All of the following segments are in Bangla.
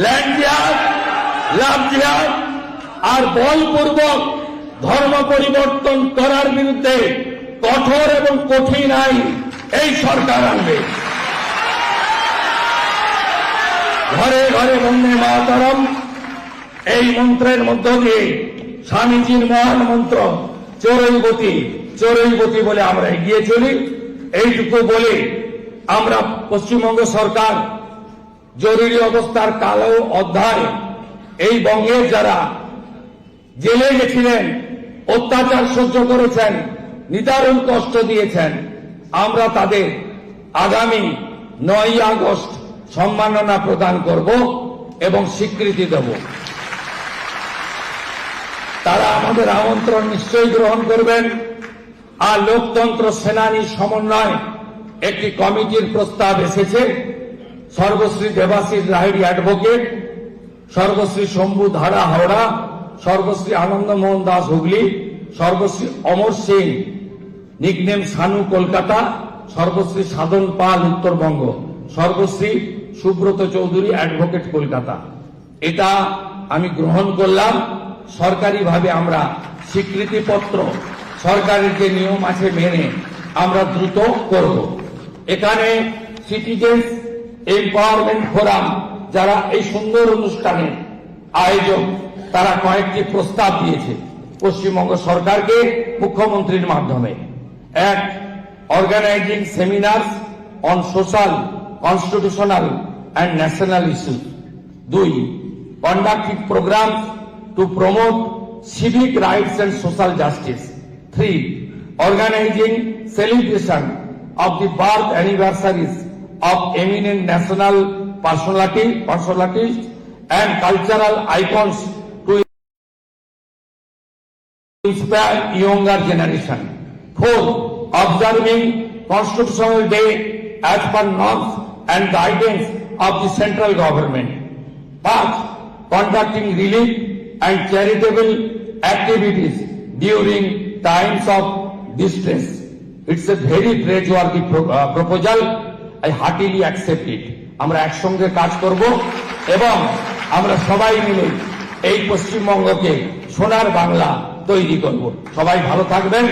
ল্যান্ড জিহাদ, লাভ জিহাদ আর বলপূর্বক ধর্ম পরিবর্তন করার বিরুদ্ধে কঠোর এবং কঠিন আইন এই সরকার আনবে। ঘরে ঘরে বন্দে মাতরম এই মন্ত্রের মধ্য দিয়ে স্বামীজির মহান মন্ত্র চরৈবতী চরৈবতী বলে আমরা এগিয়ে চলি। এইটুকু বলে আমরা পশ্চিমবঙ্গ সরকার জরুরি অবস্থার কালো অধ্যায় এই বঙ্গের যারা জেলে গেছিলেন, অত্যাচার সহ্য করেছেন, নিদারুণ কষ্ট দিয়েছেন, আমরা তাদের আগামী 9 আগস্ট সম্মাননা প্রদান করব এবং স্বীকৃতি দেব। তারা আমাদের আমন্ত্রণ নিশ্চয়ই গ্রহণ করবেন। আর লোকতন্ত্র সেনানী সমন্বয় একটি কমিটির প্রস্তাব এসেছে। সর্বশ্রী দেবাশিস লাহিড়ী অ্যাডভোকেট, সর্বশ্রী শম্ভু ধারা হাওড়া, সর্বশ্রী আনন্দমোহন দাস হুগলি, সর্বশ্রী অমর সিং নিকনেম সানু কলকাতা, সর্বশ্রী সাধন পাল উত্তরবঙ্গ, সর্বশ্রী সুব্রত চৌধুরী অ্যাডভোকেট কলকাতা। এটা আমি গ্রহণ করলাম। সরকারিভাবে আমরা স্বীকৃতিপত্র সরকারের যে নিয়ম আছে মেনে আমরা দ্রুত করব। এখানে সিটিজেন্স এম্পাওয়ারমেন্ট ফোরাম যারা এই সুন্দর অনুষ্ঠানের আয়োজক, তারা কয়েকটি প্রস্তাব দিয়েছে পশ্চিমবঙ্গ সরকারকে মুখ্যমন্ত্রীর মাধ্যমে। এক, organising seminars on social, constitutional and national issues. 2, conducting programs to promote civic rights and social justice. 3, organizing celebration of the birth anniversaries of eminent national personalities and cultural icons to inspire younger generation. 4, observing Constitutional Day as per norms and guidance of the central government. 5, conducting relief and charitable activities during times of distress. It's a very praiseworthy proposal. I heartily accept it. আমরা একসঙ্গে কাজ করব এবং আমরা সবাই মিলে এই পশ্চিমবঙ্গকে সোনার বাংলা তৈরি করব। সবাই ভালো থাকবেন।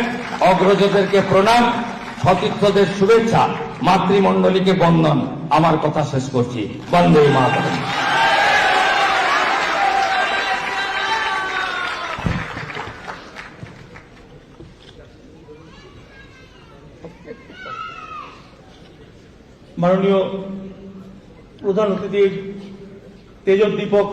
অগ্রজদেরকে প্রণাম, সতীর্থদের শুভেচ্ছা, মাতৃমণ্ডলীকে বন্দন। আমার কথা শেষ করছি। বন্দে মাতরম। মাননীয় প্রধান অতিথি তেজোদ্দীপক